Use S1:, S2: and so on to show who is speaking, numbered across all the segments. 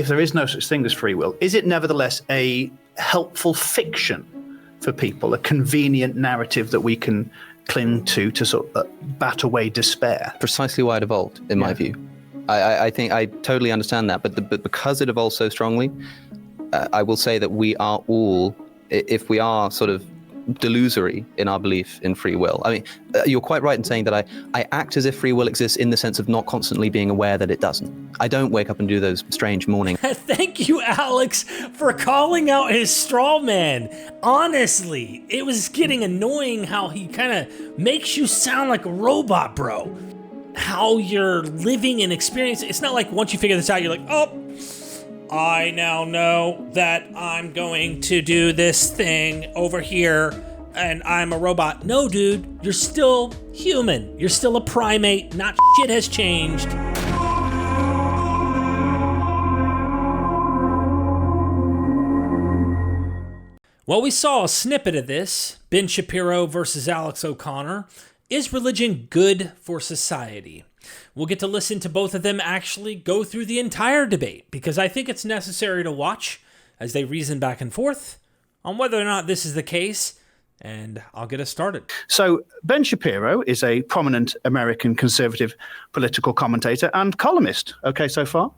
S1: if there is no such thing as free will, is it nevertheless a helpful fiction for people, a convenient narrative that we can cling to sort of bat away despair?
S2: Precisely why it evolved, in my view. I think I totally understand that, but because it evolved so strongly, I will say that we are all, if we are sort of delusory in our belief in free will. I mean, you're quite right in saying that I act as if free will exists in the sense of not constantly being aware that it doesn't. I don't wake up and do those strange morning.
S3: Thank you, Alex, for calling out his straw man. Honestly, it was getting annoying how he kind of makes you sound like a robot, bro. How you're living and experiencing. It's not like once you figure this out, you're like, oh, I now know that I'm going to do this thing over here and I'm a robot. No, dude, you're still human. You're still a primate. Not shit has changed. Well, we saw a snippet of this. Ben Shapiro versus Alex O'Connor. Is religion good for society? We'll get to listen to both of them actually go through the entire debate because I think it's necessary to watch as they reason back and forth on whether or not this is the case, and I'll get us started.
S1: So Ben Shapiro is a prominent American conservative political commentator and columnist. Okay, so far?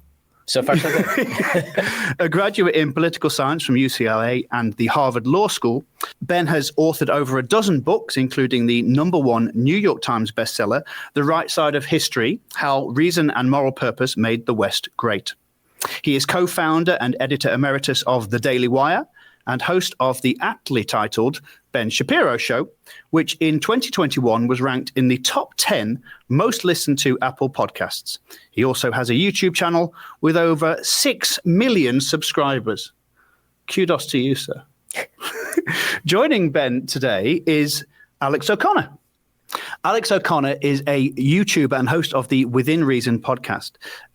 S4: So far, so good.
S1: A graduate in political science from UCLA and the Harvard Law School, Ben has authored over a dozen books, including the #1 New York Times bestseller, The Right Side of History: How Reason and Moral Purpose Made the West Great. He is co-founder and editor emeritus of The Daily Wire and host of the aptly titled Ben Shapiro Show, which in 2021 was ranked in the top 10 most listened to Apple podcasts. He also has a YouTube channel with over 6 million subscribers. Kudos to you, sir. Joining Ben today is Alex O'Connor. Alex O'Connor is a YouTuber and host of the Within Reason podcast,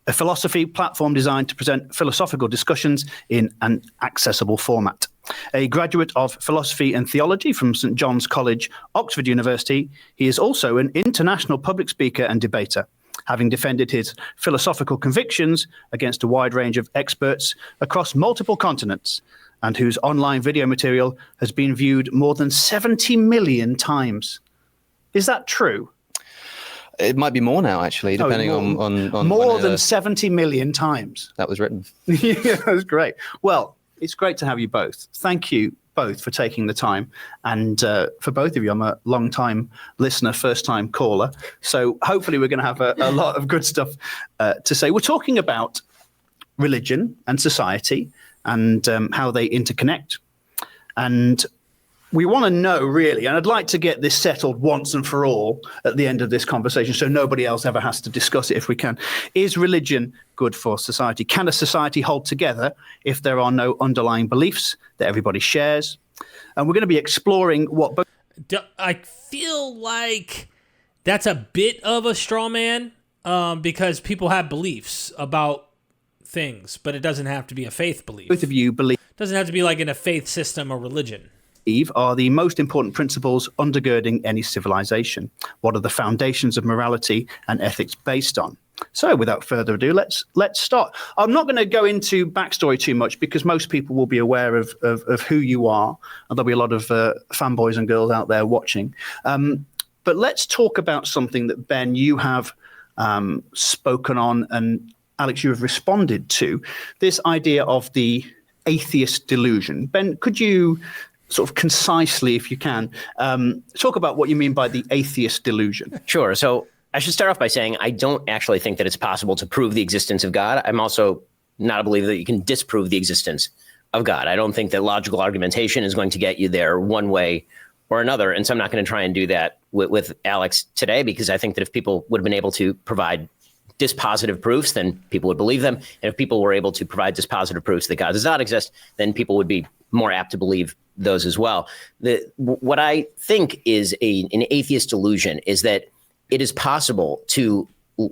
S1: a philosophy platform designed to present philosophical discussions in an accessible format. A graduate of philosophy and theology from St. John's College, Oxford University, he is also an international public speaker and debater, having defended his philosophical convictions against a wide range of experts across multiple continents, and whose online video material has been viewed more than 70 million times. Is that true?
S2: It might be more now, actually, depending on
S1: more than 70 million times.
S2: That was written.
S1: Yeah, that's great. Well, it's great to have you both. Thank you both for taking the time. And for both of you, I'm a long-time listener, first-time caller. So hopefully we're going to have a lot of good stuff to say. We're talking about religion and society and how they interconnect. And we want to know, really, and I'd like to get this settled once and for all at the end of this conversation so nobody else ever has to discuss it if we can. Is religion good for society? Can a society hold together if there are no underlying beliefs that everybody shares? And we're going to be exploring what both...
S3: I feel like that's a bit of a straw man because people have beliefs about things, but it doesn't have to be a faith belief.
S1: Both of you believe...
S3: It doesn't have to be like in a faith system or religion.
S1: Are the most important principles undergirding any civilization? What are the foundations of morality and ethics based on? So without further ado, let's start. I'm not going to go into backstory too much because most people will be aware of who you are, and there'll be a lot of fanboys and girls out there watching. But let's talk about something that, Ben, you have spoken on, and Alex, you have responded to, this idea of the atheist delusion. Ben, could you sort of concisely, if you can, talk about what you mean by the atheist delusion?
S4: Sure. So I should start off by saying I don't actually think that it's possible to prove the existence of God. I'm also not a believer that you can disprove the existence of God. I don't think that logical argumentation is going to get you there one way or another. And so I'm not going to try and do that with Alex today, because I think that if people would have been able to provide dispositive proofs, then people would believe them. And if people were able to provide dispositive proofs that God does not exist, then people would be more apt to believe those as well. What I think is an atheist delusion is that it is possible to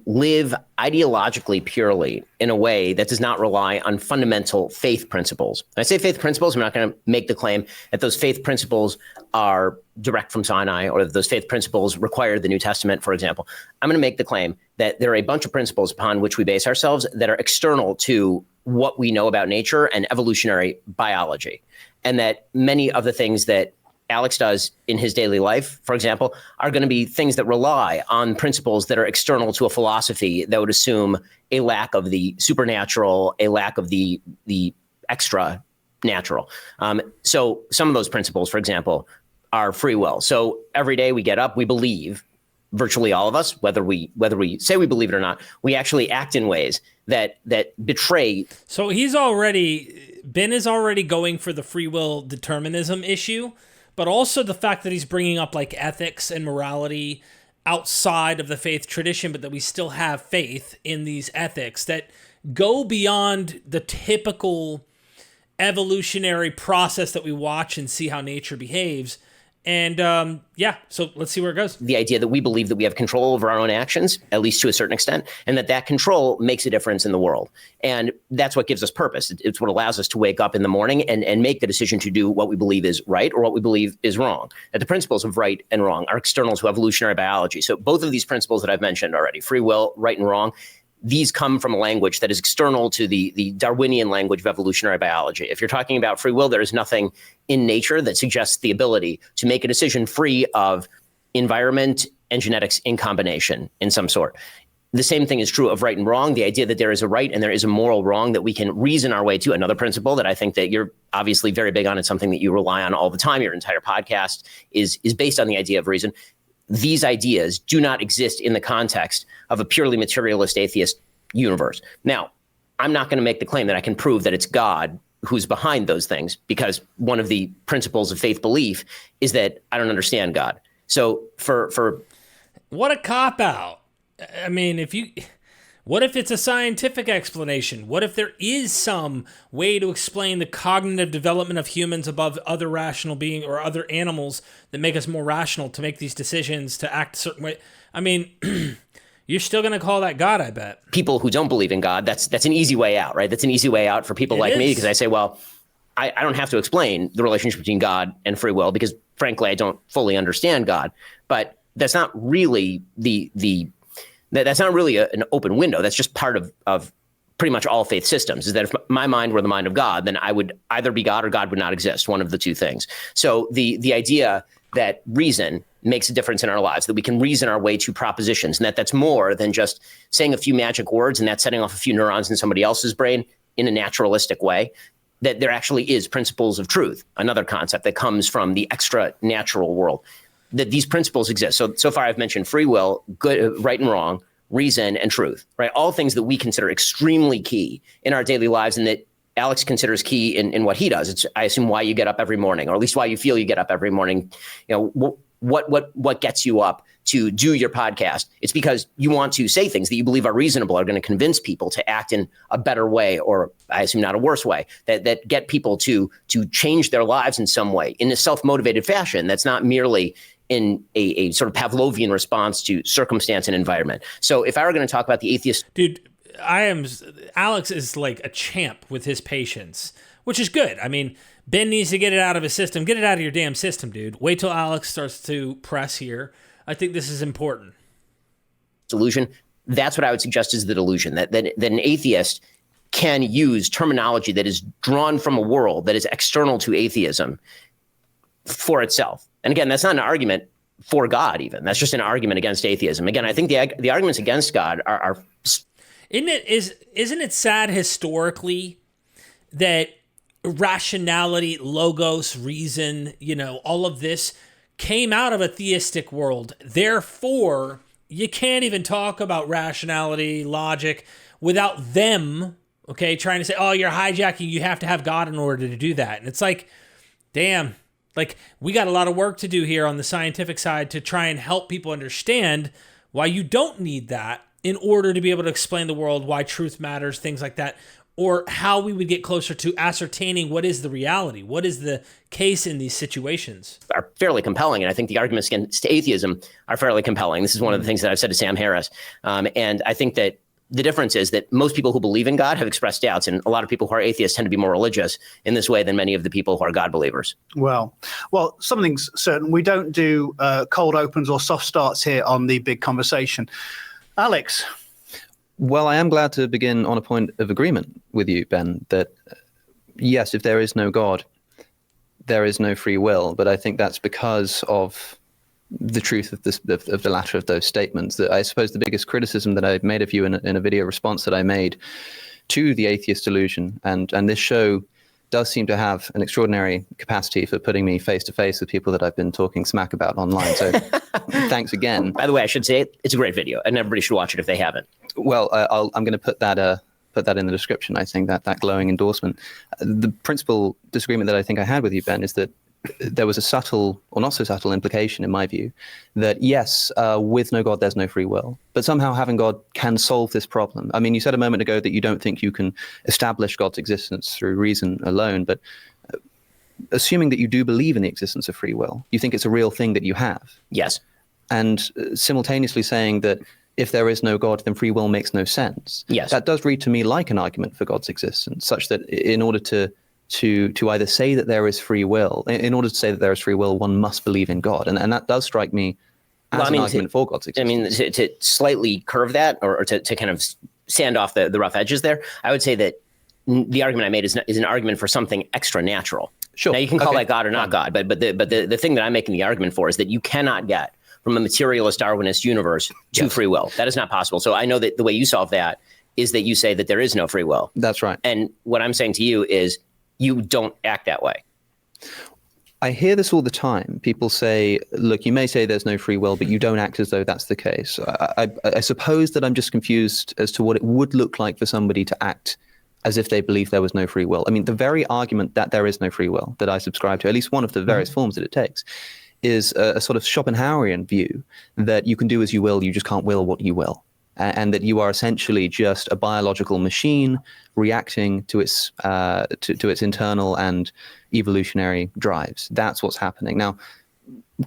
S4: live ideologically purely in a way that does not rely on fundamental faith principles. When I say faith principles, I'm not going to make the claim that those faith principles are direct from Sinai or that those faith principles require the New Testament, for example. I'm going to make the claim that there are a bunch of principles upon which we base ourselves that are external to what we know about nature and evolutionary biology, and that many of the things that Alex does in his daily life, for example, are going to be things that rely on principles that are external to a philosophy that would assume a lack of the supernatural, a lack of the extra natural. So some of those principles, for example, are free will. So every day we get up, we believe, virtually all of us, whether we say we believe it or not, we actually act in ways that betray.
S3: So Ben is already going for the free will determinism issue, but also the fact that he's bringing up like ethics and morality outside of the faith tradition, but that we still have faith in these ethics that go beyond the typical evolutionary process that we watch and see how nature behaves. And so let's see where it goes.
S4: The idea that we believe that we have control over our own actions, at least to a certain extent, and that control makes a difference in the world. And that's what gives us purpose. It's what allows us to wake up in the morning and make the decision to do what we believe is right or what we believe is wrong. That the principles of right and wrong are external to evolutionary biology. So both of these principles that I've mentioned already, free will, right and wrong, these come from a language that is external to the Darwinian language of evolutionary biology. If you're talking about free will, there is nothing in nature that suggests the ability to make a decision free of environment and genetics in combination in some sort. The same thing is true of right and wrong, the idea that there is a right and there is a moral wrong that we can reason our way to. Another principle that I think that you're obviously very big on, it's something that you rely on all the time, your entire podcast is based on the idea of reason. These ideas do not exist in the context of a purely materialist atheist universe. Now, I'm not going to make the claim that I can prove that it's God who's behind those things, because one of the principles of faith belief is that I don't understand God. So for
S3: what a cop-out. I mean, what if it's a scientific explanation? What if there is some way to explain the cognitive development of humans above other rational beings or other animals that make us more rational to make these decisions, to act a certain way? I mean, you're still going to call that God, I bet.
S4: People who don't believe in God, that's an easy way out, right? That's an easy way out for people like me, because I say, well, I don't have to explain the relationship between God and free will because, frankly, I don't fully understand God. But that's not really that's not really an open window. That's just part of pretty much all faith systems, is that if my mind were the mind of God, then I would either be God or God would not exist, one of the two things. So the idea that reason makes a difference in our lives, that we can reason our way to propositions, and that's more than just saying a few magic words and that's setting off a few neurons in somebody else's brain in a naturalistic way, that there actually is principles of truth, another concept that comes from the extra natural world, that these principles exist. So far I've mentioned free will, good, right and wrong, reason, and truth, right? All things that we consider extremely key in our daily lives and that Alex considers key in what he does. It's, I assume, why you get up every morning, or at least why you feel you get up every morning. You know, what gets you up to do your podcast? It's because you want to say things that you believe are reasonable, are going to convince people to act in a better way, or I assume not a worse way, that get people to change their lives in some way in a self-motivated fashion. That's not merely in a sort of Pavlovian response to circumstance and environment. So if I were going to talk about the atheist...
S3: Dude, Alex is like a champ with his patience, which is good. I mean, Ben needs to get it out of his system. Get it out of your damn system, dude. Wait till Alex starts to press here. I think this is important.
S4: Delusion. That's what I would suggest is the delusion, that an atheist can use terminology that is drawn from a world that is external to atheism for itself. And again, that's not an argument for God even. That's just an argument against atheism. Again, I think the arguments against God are
S3: Isn't it sad historically that rationality, logos, reason, all of this came out of a theistic world. Therefore, you can't even talk about rationality, logic without them, trying to say, oh, you're hijacking, you have to have God in order to do that. And it's like, damn, we got a lot of work to do here on the scientific side to try and help people understand why you don't need that in order to be able to explain the world, why truth matters, things like that. or how we would get closer to ascertaining what is the reality, what is the case in these situations.
S4: Are fairly compelling, and I think the arguments against atheism are fairly compelling. This is one of the things that I've said to Sam Harris, and I think that the difference is that most people who believe in God have expressed doubts, and a lot of people who are atheists tend to be more religious in this way than many of the people who are God believers.
S1: Well, something's certain. We don't do cold opens or soft starts here on the big conversation. Alex?
S2: Well, I am glad to begin on a point of agreement with you, Ben, that yes, if there is no God, there is no free will. But I think that's because of the truth of the latter of those statements. That I suppose the biggest criticism that I've made of you in a video response that I made to the atheist delusion, and this show does seem to have an extraordinary capacity for putting me face to face with people that I've been talking smack about online. So thanks again.
S4: By the way, I should say it's a great video, and everybody should watch it if they haven't.
S2: Well, I'm going to put that in the description. I think that glowing endorsement. The principal disagreement that I think I had with you, Ben, is that there was a subtle or not so subtle implication in my view that yes, with no God, there's no free will, but somehow having God can solve this problem. I mean, you said a moment ago that you don't think you can establish God's existence through reason alone, but assuming that you do believe in the existence of free will, you think it's a real thing that you have.
S4: Yes.
S2: And simultaneously saying that if there is no God, then free will makes no sense.
S4: Yes.
S2: That does read to me like an argument for God's existence, such that in order to either say that there is free will, in order to say that there is free will, one must believe in God. And that does strike me as an argument for God's existence.
S4: I mean, to slightly curve that or to kind of sand off the rough edges there, I would say that the argument I made is an argument for something extra natural.
S2: Sure.
S4: Now, you can call that God or not God, but the thing that I'm making the argument for is that you cannot get from a materialist Darwinist universe to free will. That is not possible. So I know that the way you solve that is that you say that there is no free will.
S2: That's right.
S4: And what I'm saying to you is you don't act that way.
S2: I hear this all the time. People say, look, you may say there's no free will, but you don't act as though that's the case. I suppose that I'm just confused as to what it would look like for somebody to act as if they believe there was no free will. I mean, the very argument that there is no free will that I subscribe to, at least one of the various forms that it takes, is a sort of Schopenhauerian view that you can do as you will, you just can't will what you will. And that you are essentially just a biological machine reacting to its internal and evolutionary drives. That's what's happening. Now,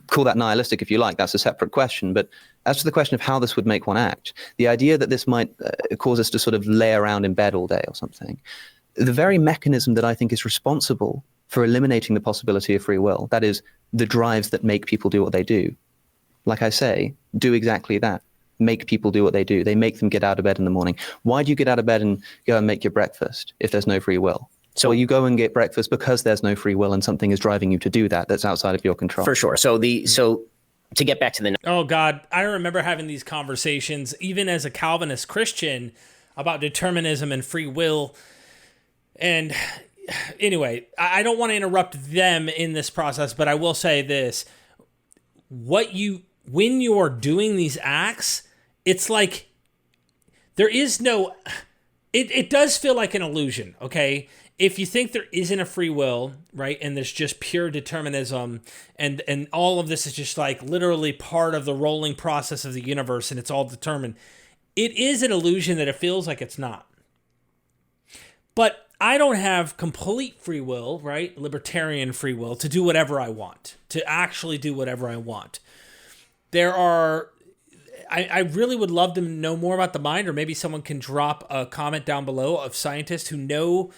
S2: call that nihilistic if you like. That's a separate question. But as to the question of how this would make one act, the idea that this might cause us to sort of lay around in bed all day or something, the very mechanism that I think is responsible for eliminating the possibility of free will, that is, the drives that make people do what they do, like I say, do exactly that. Make people do what they do. They make them get out of bed in the morning. Why do you get out of bed and go and make your breakfast if there's no free will? So you go and get breakfast because there's no free will and something is driving you to do that that's outside of your control.
S4: For sure. So to get back to the...
S3: Oh, God. I remember having these conversations, even as a Calvinist Christian, about determinism and free will. And anyway, I don't want to interrupt them in this process, but I will say this. When you're doing these acts, it's like there is no... It does feel like an illusion, okay? If you think there isn't a free will, right, and there's just pure determinism, and all of this is just like literally part of the rolling process of the universe, and it's all determined, it is an illusion that it feels like it's not. But I don't have complete free will, right, libertarian free will, to do whatever I want, to actually do whatever I want. I really would love to know more about the mind, or maybe someone can drop a comment down below of scientists who know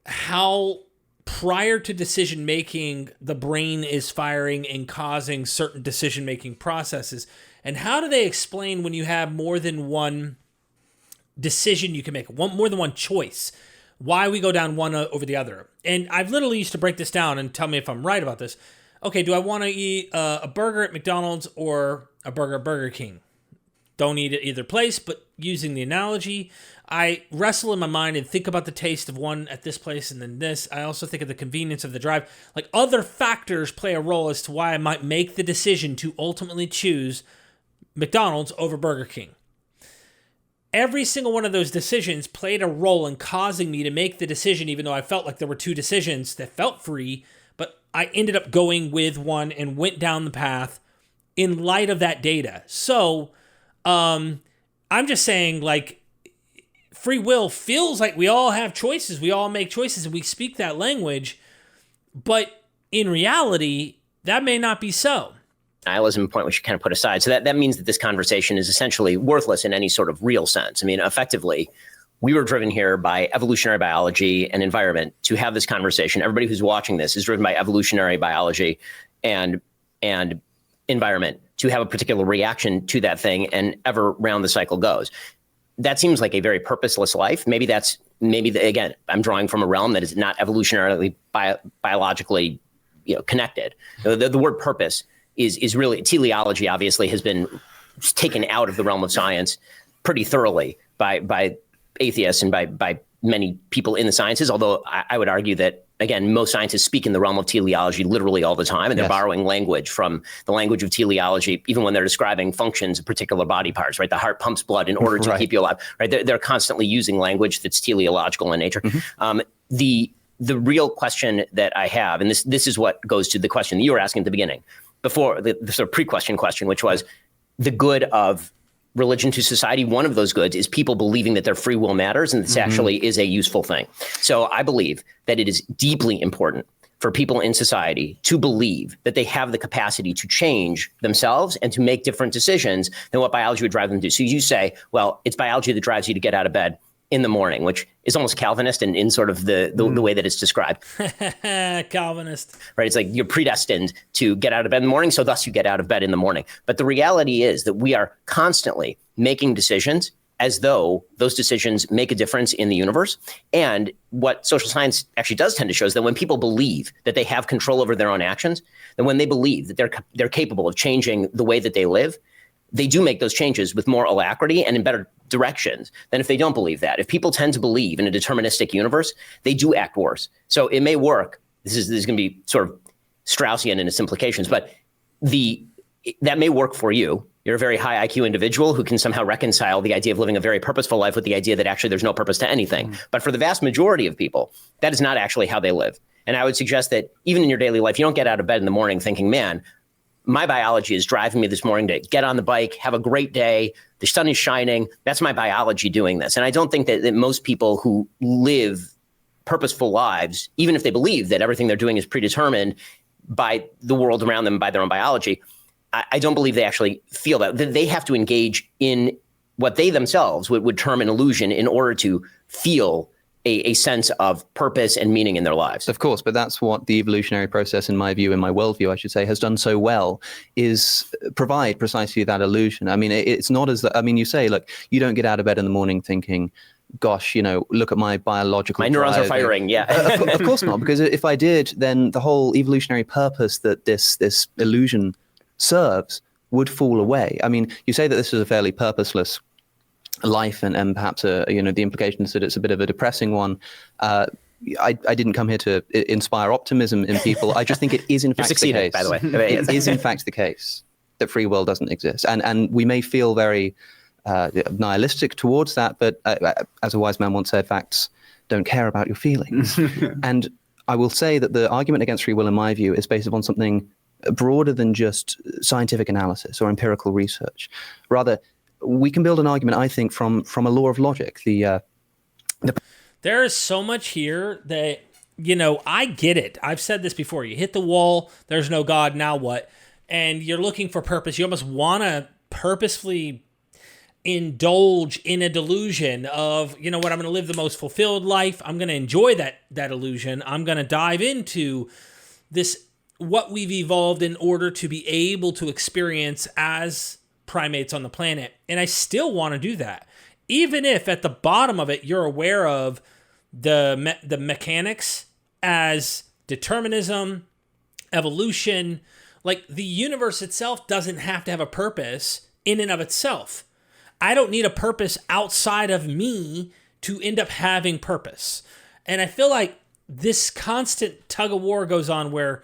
S3: how prior to decision making the brain is firing and causing certain decision making processes. And how do they explain when you have more than one decision you can make, more than one choice, why we go down one over the other? And I've literally used to break this down and tell me if I'm right about this. Okay, do I want to eat a burger at McDonald's or a burger at Burger King? Don't eat at either place, but using the analogy, I wrestle in my mind and think about the taste of one at this place and then this. I also think of the convenience of the drive. Like, other factors play a role as to why I might make the decision to ultimately choose McDonald's over Burger King. Every single one of those decisions played a role in causing me to make the decision, even though I felt like there were two decisions that felt free, but I ended up going with one and went down the path in light of that data. So, I'm just saying, like, free will feels like we all have choices. We all make choices and we speak that language. But in reality, that may not be so.
S4: Nihilism point we should kind of put aside. So that means that this conversation is essentially worthless in any sort of real sense. I mean, effectively, we were driven here by evolutionary biology and environment to have this conversation. Everybody who's watching this is driven by evolutionary biology and environment to have a particular reaction to that thing, and ever round the cycle goes. That seems like a very purposeless life. Again, I'm drawing from a realm that is not evolutionarily biologically, connected. The word purpose is really, teleology obviously has been taken out of the realm of science pretty thoroughly by atheists and by many people in the sciences, although I would argue that, again, most scientists speak in the realm of teleology literally all the time, and they're borrowing language from the language of teleology, even when they're describing functions of particular body parts, right? The heart pumps blood in order to keep you alive, right? They're constantly using language that's teleological in nature. The real question that I have, and this is what goes to the question that you were asking at the beginning, before the sort of pre-question question, which was the good of religion to society. One of those goods is people believing that their free will matters, and this actually is a useful thing. So I believe that it is deeply important for people in society to believe that they have the capacity to change themselves and to make different decisions than what biology would drive them to do. So you say, well, it's biology that drives you to get out of bed in the morning, which is almost Calvinist in sort of the way that it's described.
S3: Calvinist.
S4: Right? It's like you're predestined to get out of bed in the morning, so thus you get out of bed in the morning. But the reality is that we are constantly making decisions as though those decisions make a difference in the universe. And what social science actually does tend to show is that when people believe that they have control over their own actions, then when they believe that they're capable of changing the way that they live, they do make those changes with more alacrity and in better directions than if they don't believe that. If people tend to believe in a deterministic universe, they do act worse. So it may work. This is going to be sort of Straussian in its implications, but that may work for you. You're a very high IQ individual who can somehow reconcile the idea of living a very purposeful life with the idea that actually there's no purpose to anything. But for the vast majority of people, that is not actually how they live. And I would suggest that even in your daily life, you don't get out of bed in the morning thinking, man, my biology is driving me this morning to get on the bike, have a great day. The sun is shining. That's my biology doing this. And I don't think that most people who live purposeful lives, even if they believe that everything they're doing is predetermined by the world around them, by their own biology, I don't believe they actually feel that. They have to engage in what they themselves would term an illusion in order to feel a sense of purpose and meaning in their lives.
S2: Of course, but that's what the evolutionary process, in my view, in my worldview, I should say, has done so well, is provide precisely that illusion. I mean, it's not as, you say, look, you don't get out of bed in the morning thinking, gosh, look at my biological
S4: My neurons
S2: drive.
S4: are firing, yeah.
S2: Of course not, because if I did, then the whole evolutionary purpose that this illusion serves would fall away. I mean, you say that this is a fairly purposeless life, and perhaps the implication is that it's a bit of a depressing one. I didn't come here to inspire optimism in people. I just think it is in fact the case.
S4: By the way,
S2: it is in fact the case that free will doesn't exist, and we may feel very nihilistic towards that, but as a wise man once said, facts don't care about your feelings. And I will say that the argument against free will, in my view, is based upon something broader than just scientific analysis or empirical research. Rather, we can build an argument, I think, from a law of logic.
S3: There is so much here that, I get it. I've said this before. You hit the wall, there's no God, now what? And you're looking for purpose. You almost want to purposefully indulge in a delusion of, I'm going to live the most fulfilled life. I'm going to enjoy that illusion. I'm going to dive into this, what we've evolved in order to be able to experience as primates on the planet. And I still want to do that. Even if at the bottom of it, you're aware of the mechanics as determinism, evolution, like the universe itself doesn't have to have a purpose in and of itself. I don't need a purpose outside of me to end up having purpose. And I feel like this constant tug of war goes on where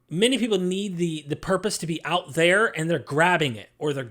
S3: many people need the purpose to be out there, and they're grabbing it or they're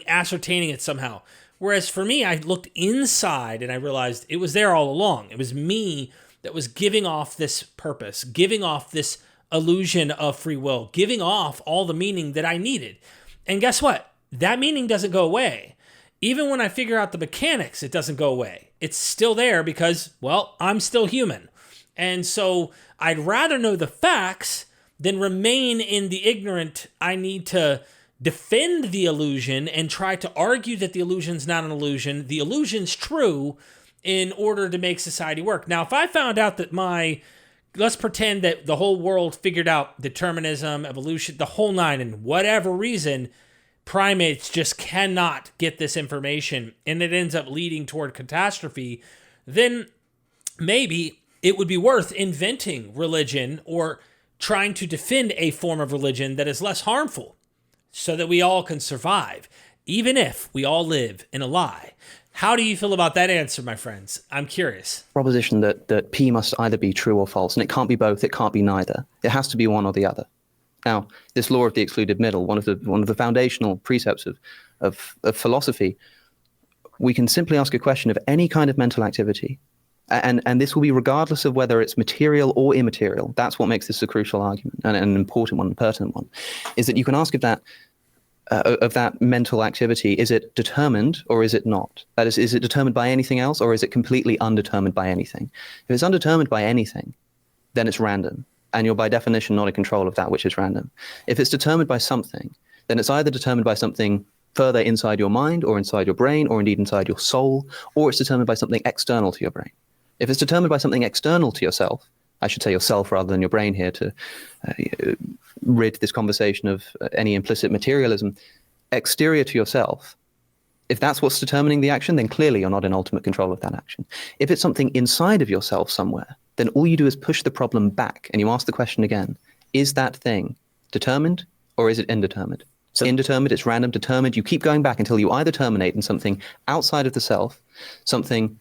S3: ascertaining it somehow. Whereas for me, I looked inside and I realized it was there all along. It was me that was giving off this purpose, giving off this illusion of free will, giving off all the meaning that I needed. And guess what? That meaning doesn't go away. even when I figure out the mechanics, it doesn't go away. It's still there because, well, I'm still human. And so I'd rather know the facts than remain in the ignorant. I need to defend the illusion and try to argue that the illusion's not an illusion. The illusion's true in order to make society work. Now, if I found out that let's pretend that the whole world figured out determinism, evolution, the whole nine, and whatever reason, primates just cannot get this information and it ends up leading toward catastrophe, then maybe it would be worth inventing religion or trying to defend a form of religion that is less harmful so that we all can survive, even if we all live in a lie. How do you feel about that answer, my friends? I'm curious.
S2: Proposition that P must either be true or false, and it can't be both, it can't be neither. It has to be one or the other. Now, this law of the excluded middle, one of the foundational precepts of philosophy, we can simply ask a question of any kind of mental activity, and this will be regardless of whether it's material or immaterial. That's what makes this a crucial argument, and an important one, a pertinent one, is that you can ask of that mental activity, is it determined or is it not? That is it determined by anything else, or is it completely undetermined by anything? If it's undetermined by anything, then it's random, and you're by definition not in control of that which is random. If it's determined by something, then it's either determined by something further inside your mind or inside your brain or indeed inside your soul, or it's determined by something external to your brain. If it's determined by something external to yourself, I should say yourself rather than your brain here to rid this conversation of any implicit materialism, exterior to yourself, if that's what's determining the action, then clearly you're not in ultimate control of that action. If it's something inside of yourself somewhere, then all you do is push the problem back and you ask the question again, is that thing determined or is it indeterminate? So indeterminate, it's random. Determined, you keep going back until you either terminate in something outside of the self, something,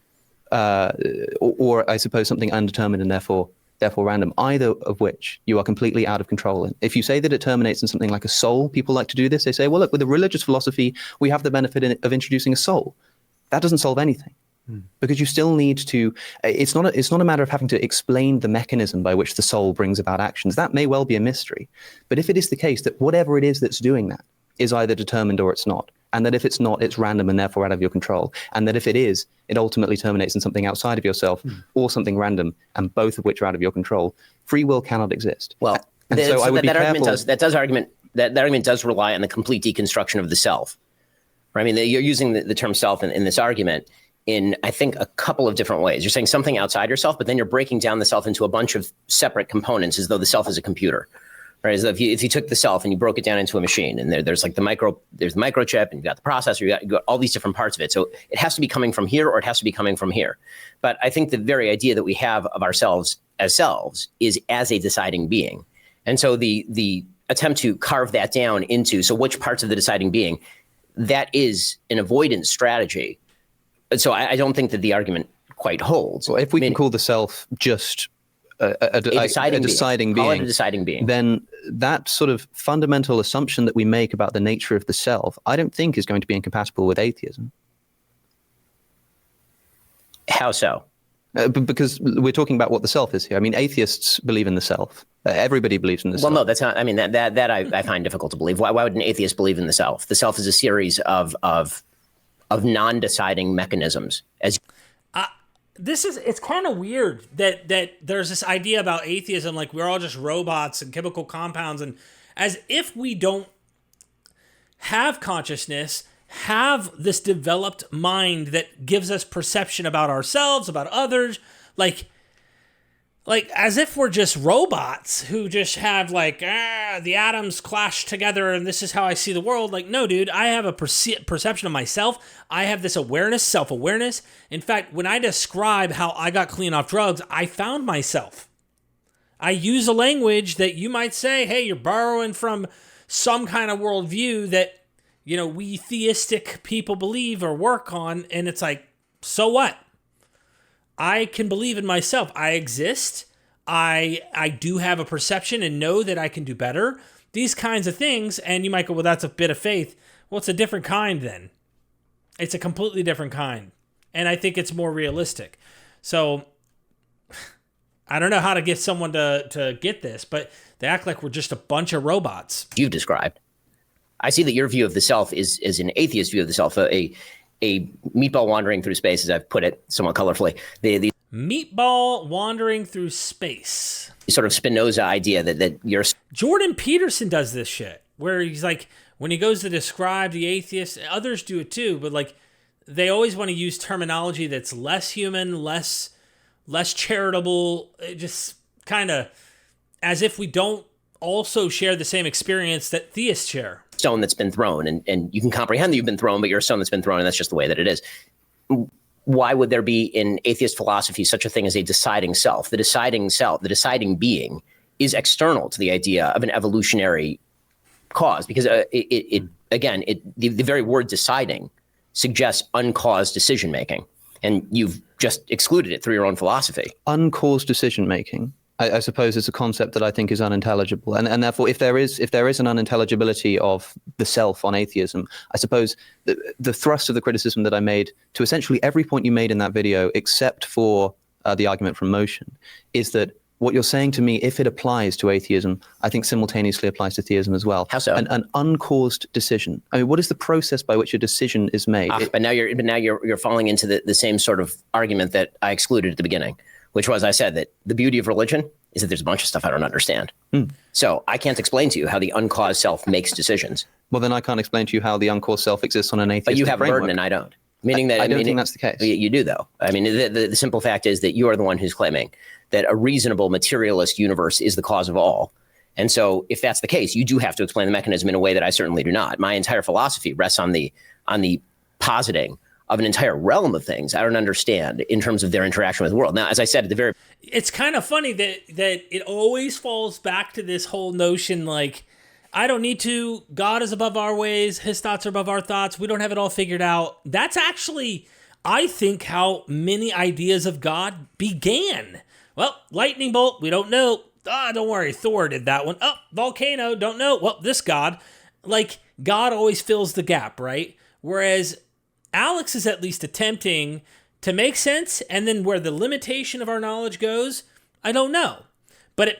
S2: or I suppose something undetermined and therefore random, either of which you are completely out of control in. If you say that it terminates in something like a soul, people like to do this. They say, well, look, with a religious philosophy, we have the benefit of introducing a soul. That doesn't solve anything. Because you still need to, it's not a matter of having to explain the mechanism by which the soul brings about actions. That may well be a mystery. But if it is the case that whatever it is that's doing that is either determined or it's not, and that if it's not, it's random and therefore out of your control, and that if it is, it ultimately terminates in something outside of yourself or something random, and both of which are out of your control, free will cannot exist.
S4: Well,
S2: so I would be careful.
S4: That argument does rely on the complete deconstruction of the self. Right? I mean, you're using the term self in this argument in, I think, a couple of different ways. You're saying something outside yourself, but then you're breaking down the self into a bunch of separate components as though the self is a computer. Right? As though if you took the self and you broke it down into a machine, and there's the microchip, and you got the processor, you got all these different parts of it. So it has to be coming from here, or it has to be coming from here. But I think the very idea that we have of ourselves as selves is as a deciding being. And so the attempt to carve that down into, so which parts of the deciding being, that is an avoidance strategy. So I don't think that the argument quite holds.
S2: Well, if we can call the self just a deciding being,
S4: call it a deciding being,
S2: then that sort of fundamental assumption that we make about the nature of the self, I don't think is going to be incompatible with atheism.
S4: How so?
S2: Because we're talking about what the self is here. I mean, atheists believe in the self. Everybody believes in the self.
S4: Well, no, that's not. I mean, that I find difficult to believe. Why would an atheist believe in the self? The self is a series of non-deciding mechanisms.
S3: It's kind of weird that there's this idea about atheism, like we're all just robots and chemical compounds, and as if we don't have consciousness, have this developed mind that gives us perception about ourselves, about others, like as if we're just robots who just have the atoms clash together and this is how I see the world. Like, no, dude, I have a perception of myself. I have this awareness, self-awareness. In fact, when I describe how I got clean off drugs, I found myself. I use a language that you might say, hey, you're borrowing from some kind of worldview that, we theistic people believe or work on. And it's like, so what? I can believe in myself. I exist. I do have a perception and know that I can do better. These kinds of things. And you might go, well, that's a bit of faith. Well, it's a different kind then. It's a completely different kind. And I think it's more realistic. So I don't know how to get someone to get this, but they act like we're just a bunch of robots.
S4: You've described. I see that your view of the self is an atheist view of the self, a a meatball wandering through space, as I've put it somewhat colorfully. The
S3: Meatball wandering through space.
S4: sort of Spinoza idea that you're
S3: Jordan Peterson does this shit, where he's like, when he goes to describe the atheist, others do it too, but like they always want to use terminology that's less human, less charitable, just kind of as if we don't also share the same experience that theists share.
S4: stone that's been thrown, and you can comprehend that you've been thrown, but you're a stone that's been thrown, and that's just the way that it is. Why would there be in atheist philosophy such a thing as a deciding self? The deciding being is external to the idea of an evolutionary cause, because the very word deciding suggests uncaused decision making, and you've just excluded it through your own philosophy.
S2: Uncaused decision making, I suppose, is a concept that I think is unintelligible, and therefore, if there is an unintelligibility of the self on atheism, I suppose the thrust of the criticism that I made to essentially every point you made in that video, except for the argument from motion, is that what you're saying to me, if it applies to atheism, I think simultaneously applies to theism as well.
S4: How so?
S2: An uncaused decision. I mean, what is the process by which a decision is made?
S4: But now you're falling into the same sort of argument that I excluded at the beginning, which was, I said that the beauty of religion is that there's a bunch of stuff I don't understand. So I can't explain to you how the uncaused self makes decisions.
S2: Well, then I can't explain to you how the uncaused self exists on an atheistic
S4: But you have a
S2: framework.
S4: burden and I don't. Meaning that
S2: I don't think that's the case.
S4: You do, though. I mean, the simple fact is that you are the one who's claiming that a reasonable materialist universe is the cause of all. And so if that's the case, you do have to explain the mechanism in a way that I certainly do not. My entire philosophy rests on the positing of an entire realm of things I don't understand in terms of their interaction with the world. Now, as I said at the very...
S3: It's kind of funny that it always falls back to this whole notion like, I don't need to. God is above our ways. His thoughts are above our thoughts. We don't have it all figured out. That's actually, I think, how many ideas of God began. Well, lightning bolt, we don't know. Don't worry, Thor did that one. Oh, volcano, don't know. Well, this God. Like, God always fills the gap, right? Whereas Alex is at least attempting to make sense, and then where the limitation of our knowledge goes, I don't know. But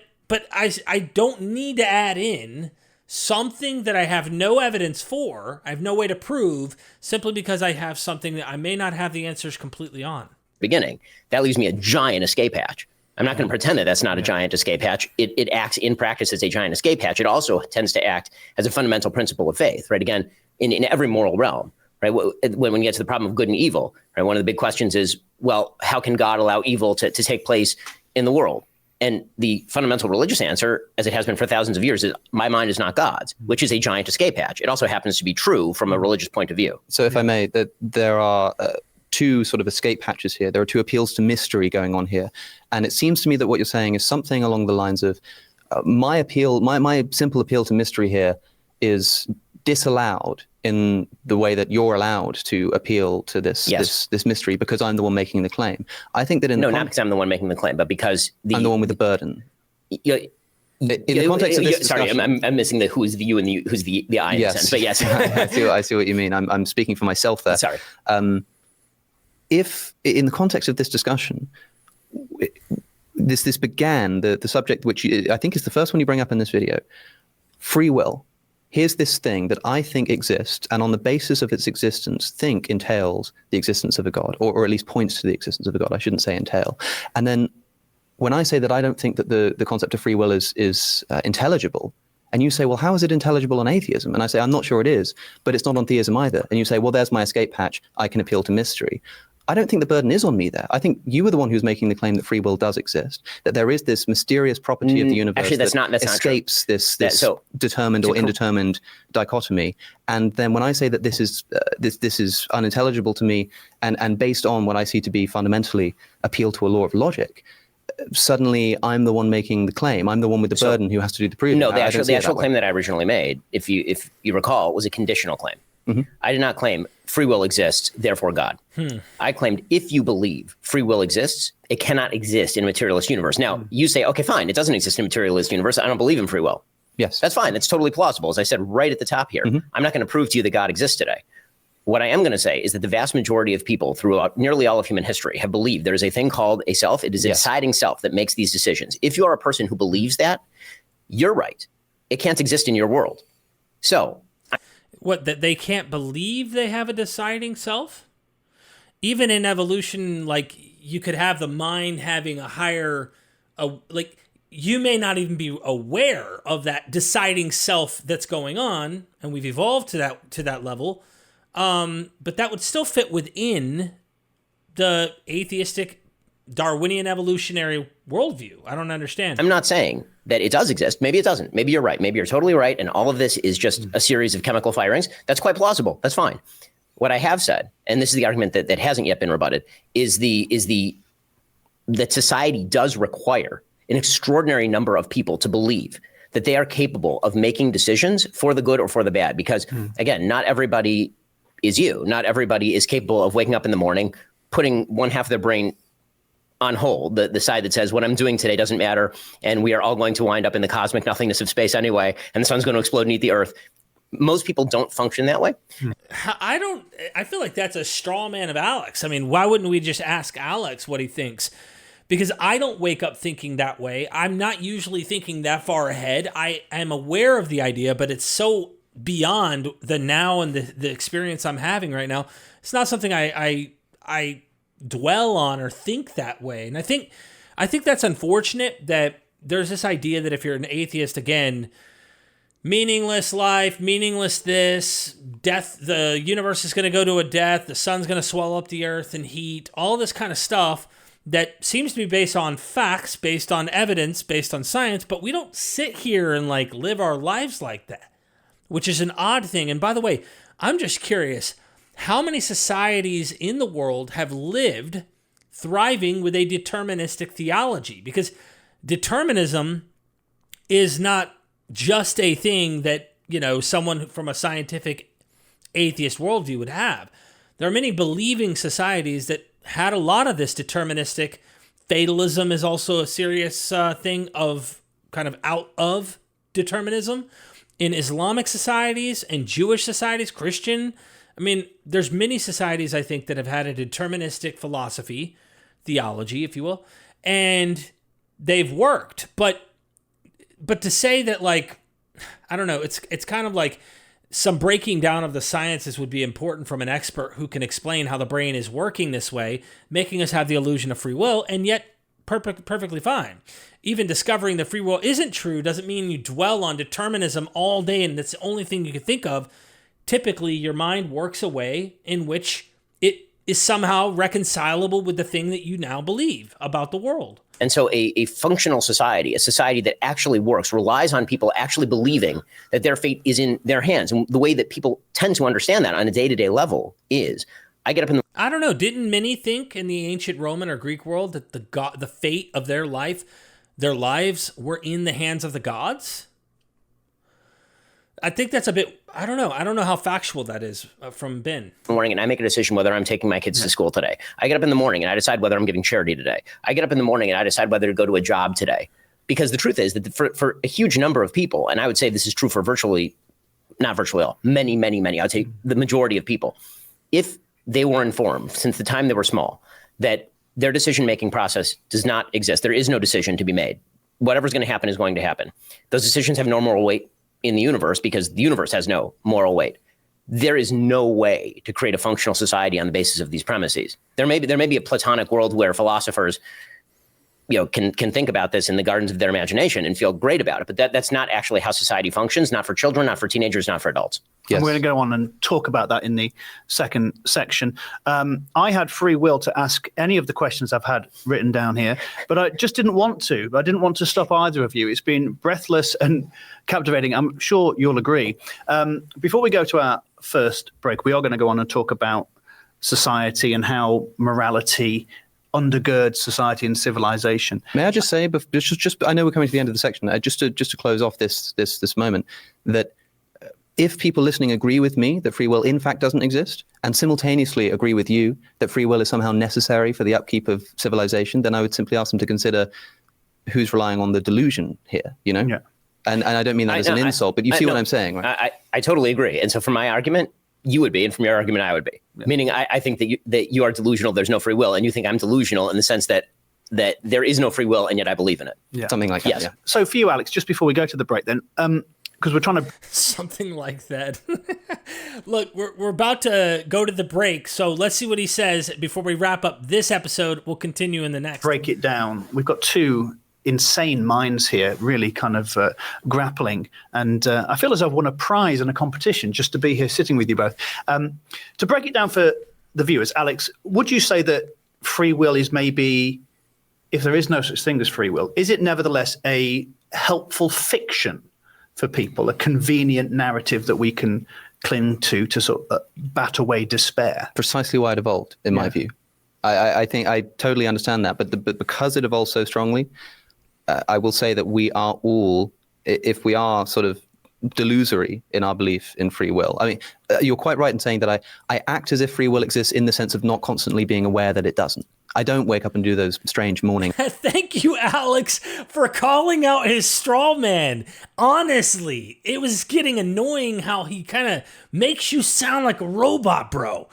S3: I don't need to add in something that I have no evidence for, I have no way to prove, simply because I have something that I may not have the answers completely on.
S4: Beginning, that leaves me a giant escape hatch. I'm not going to pretend that that's not a giant escape hatch. It acts in practice as a giant escape hatch. It also tends to act as a fundamental principle of faith, right? Again, in every moral realm, right? When we get to the problem of good and evil, right? One of the big questions is, well, how can God allow evil to take place in the world? And the fundamental religious answer, as it has been for thousands of years, is my mind is not God's, which is a giant escape hatch. It also happens to be true from a religious point of view.
S2: So if I may, that there are two sort of escape hatches here. There are two appeals to mystery going on here. And it seems to me that what you're saying is something along the lines of my simple appeal to mystery here is disallowed in the way that you're allowed to appeal to this mystery because I'm the one making the claim. I think that not
S4: because I'm the one making the claim, but because
S2: I'm the one with the burden.
S4: In the context of this discussion, I'm missing the who's the you and who's the I in a sense, but yes.
S2: I see what you mean. I'm speaking for myself there.
S4: Sorry.
S2: If in the context of this discussion, this began, the subject which I think is the first one you bring up in this video, free will. Here's this thing that I think exists, and on the basis of its existence, think entails the existence of a God, or at least points to the existence of a God. I shouldn't say entail. And then when I say that I don't think that the concept of free will is intelligible, and you say, well, how is it intelligible on atheism? And I say, I'm not sure it is, but it's not on theism either. And you say, well, there's my escape hatch. I can appeal to mystery. I don't think the burden is on me there. I think you were the one who's making the claim that free will does exist, that there is this mysterious property of the universe that escapes this determined or indetermined dichotomy. And then when I say that this is unintelligible to me, and based on what I see to be fundamentally appeal to a law of logic, suddenly I'm the one making the claim. I'm the one with the burden who has to do the proving.
S4: No, the actual claim that I originally made, if you recall, was a conditional claim. Mm-hmm. I did not claim free will exists, therefore God. I claimed if you believe free will exists, it cannot exist in a materialist universe. Now, you say, okay, fine, it doesn't exist in a materialist universe. I don't believe in free will.
S2: Yes.
S4: That's fine. That's totally plausible. As I said right at the top here, I'm not going to prove to you that God exists today. What I am going to say is that the vast majority of people throughout nearly all of human history have believed there is a thing called a self. It is a deciding self that makes these decisions. If you are a person who believes that, you're right. It can't exist in your world. So...
S3: What, that they can't believe they have a deciding self? even in evolution, like you could have the mind having a higher, like you may not even be aware of that deciding self that's going on, and we've evolved to that level. But that would still fit within the atheistic Darwinian evolutionary worldview. I don't understand.
S4: I'm not saying that it does exist. Maybe it doesn't. Maybe you're right. Maybe you're totally right. And all of this is just a series of chemical firings. That's quite plausible. That's fine. What I have said, and this is the argument that hasn't yet been rebutted, is that society does require an extraordinary number of people to believe that they are capable of making decisions for the good or for the bad. Because again, not everybody is you. Not everybody is capable of waking up in the morning, putting one half of their brain on hold, the side that says what I'm doing today doesn't matter, and we are all going to wind up in the cosmic nothingness of space anyway, and the sun's going to explode and eat the earth. Most people don't function that way.
S3: I feel like that's a straw man of Alex. I mean, why wouldn't we just ask Alex what he thinks? Because I don't wake up thinking that way. I'm not usually thinking that far ahead. I am aware of the idea, but it's so beyond the now and the experience I'm having right now. It's not something I dwell on or think that way. And I think that's unfortunate that there's this idea that if you're an atheist, again, meaningless life, meaningless this, death, the universe is going to go to a death, the sun's going to swallow up the earth and heat, all this kind of stuff that seems to be based on facts, based on evidence, based on science, but we don't sit here and like live our lives like that, which is an odd thing. And by the way, I'm just curious, how many societies in the world have lived thriving with a deterministic theology? Because determinism is not just a thing that, you know, someone from a scientific atheist worldview would have. There are many believing societies that had a lot of this deterministic. Fatalism is also a serious thing of kind of out of determinism. In Islamic societies and Jewish societies, Christian, I mean, there's many societies, I think, that have had a deterministic philosophy, theology, if you will, and they've worked. But to say that, like, I don't know, it's kind of like some breaking down of the sciences would be important from an expert who can explain how the brain is working this way, making us have the illusion of free will, and yet perfectly fine. Even discovering the free will isn't true doesn't mean you dwell on determinism all day and that's the only thing you can think of. Typically, your mind works a way in which it is somehow reconcilable with the thing that you now believe about the world.
S4: And so a functional society, a society that actually works, relies on people actually believing that their fate is in their hands. And the way that people tend to understand that on a day-to-day level is, I get up in the...
S3: I don't know, didn't many think in the ancient Roman or Greek world that the fate of their lives were in the hands of the gods? I think that's a bit, I don't know how factual that is from Ben.
S4: Morning, and I make a decision whether I'm taking my kids to school today. I get up in the morning and I decide whether I'm giving charity today. I get up in the morning and I decide whether to go to a job today. Because the truth is that for a huge number of people, and I would say this is true for not virtually all, many, I'd say the majority of people, if they were informed since the time they were small that their decision-making process does not exist, there is no decision to be made. Whatever's going to happen is going to happen. Those decisions have no moral weight in the universe because the universe has no moral weight. There is no way to create a functional society on the basis of these premises. There may be a Platonic world where philosophers, you know, can think about this in the gardens of their imagination and feel great about it. But that's not actually how society functions, not for children, not for teenagers, not for adults.
S1: Yes. We're going to go on and talk about that in the second section. I had free will to ask any of the questions I've had written down here, but I just didn't want to. I didn't want to stop either of you. It's been breathless and captivating. I'm sure you'll agree. Before we go to our first break, we are going to go on and talk about society and how morality undergirds society and civilization.
S2: May I just say, but just I know we're coming to the end of the section. Just to close off this moment, that if people listening agree with me that free will in fact doesn't exist, and simultaneously agree with you that free will is somehow necessary for the upkeep of civilization, then I would simply ask them to consider who's relying on the delusion here. You know, and I don't mean that as an insult, but you see what I'm saying, right?
S4: I totally agree. And so, from my argument, you would be, and from your argument, I would be. Yeah. Meaning, I think that you are delusional. There's no free will, and you think I'm delusional in the sense that there is no free will, and yet I believe in it.
S2: Yeah. Something like that.
S4: Yes.
S2: Yeah.
S1: So for you, Alex, just before we go to the break, then, because we're trying to.
S3: Something like that. Look, we're about to go to the break, so let's see what he says before we wrap up this episode. We'll continue in the next.
S1: Break it down. We've got two insane minds here, really kind of grappling. And I feel as though I've won a prize in a competition just to be here sitting with you both. To break it down for the viewers, Alex, would you say that free will is maybe, if there is no such thing as free will, is it nevertheless a helpful fiction for people, a convenient narrative that we can cling to sort of bat away despair?
S2: Precisely why it evolved, in my view. I think I totally understand that, but because it evolved so strongly, I will say that we are all, if we are sort of delusory in our belief in free will. I mean, you're quite right in saying that I act as if free will exists in the sense of not constantly being aware that it doesn't. I don't wake up and do those strange morning.
S3: Thank you, Alex, for calling out his straw man. Honestly, it was getting annoying how he kind of makes you sound like a robot, bro.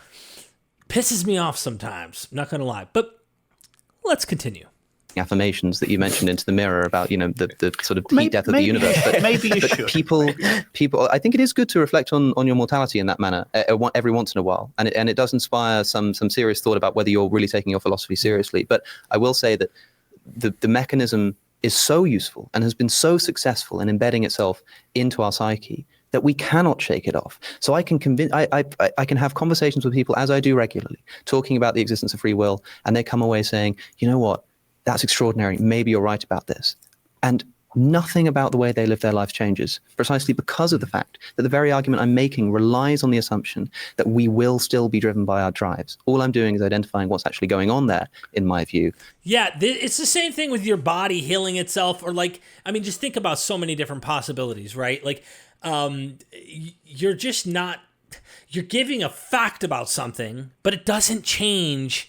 S3: Pisses me off sometimes, not gonna lie. But let's continue.
S2: Affirmations that you mentioned into the mirror about, the sort of heat death of the universe.
S1: But maybe you should.
S2: People, I think it is good to reflect on your mortality in that manner every once in a while. And it does inspire some serious thought about whether you're really taking your philosophy seriously. But I will say that the mechanism is so useful and has been so successful in embedding itself into our psyche that we cannot shake it off. So I can I can have conversations with people, as I do regularly, talking about the existence of free will, and they come away saying, you know what? That's extraordinary. Maybe you're right about this. And nothing about the way they live their life changes, precisely because of the fact that the very argument I'm making relies on the assumption that we will still be driven by our drives. All I'm doing is identifying what's actually going on there, in my view.
S3: Yeah, it's the same thing with your body healing itself, or just think about so many different possibilities, right? Like, you're just not, you're giving a fact about something, but it doesn't change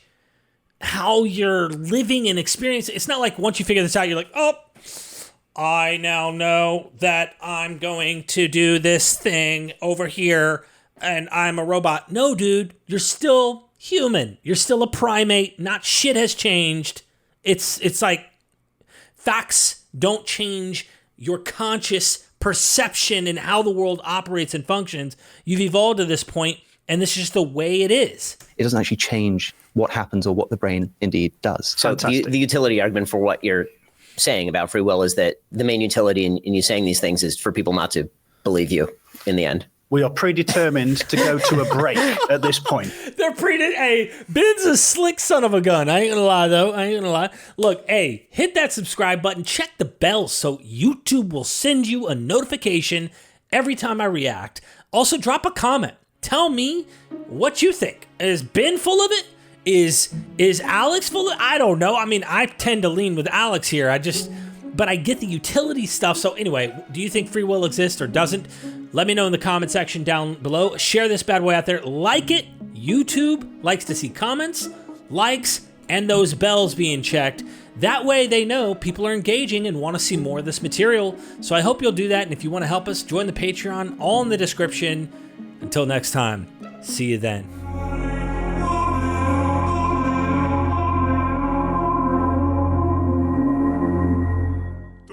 S3: how you're living and experiencing. It's not like once you figure this out, you're like, oh, I now know that I'm going to do this thing over here and I'm a robot. No, dude, you're still human. You're still a primate. Not shit has changed. It's like facts don't change your conscious perception and how the world operates and functions. You've evolved to this point, and this is just the way it is.
S2: It doesn't actually change what happens or what the brain indeed does.
S4: So the utility argument for what you're saying about free will is that the main utility in you saying these things is for people not to believe you in the end.
S1: We are predetermined to go to a break at this point.
S3: Hey, Ben's a slick son of a gun. I ain't gonna lie, though. I ain't gonna lie. Look, hey, hit that subscribe button. Check the bell so YouTube will send you a notification every time I react. Also, drop a comment. Tell me what you think. Is Ben full of it? Is Alex full of it? I don't know. I mean, I tend to lean with Alex here. But I get the utility stuff. So anyway, do you think free will exists or doesn't? Let me know in the comment section down below. Share this bad boy out there. Like it. YouTube likes to see comments, likes, and those bells being checked. That way they know people are engaging and want to see more of this material. So I hope you'll do that. And if you want to help us, join the Patreon, all in the description. Until next time, see you then.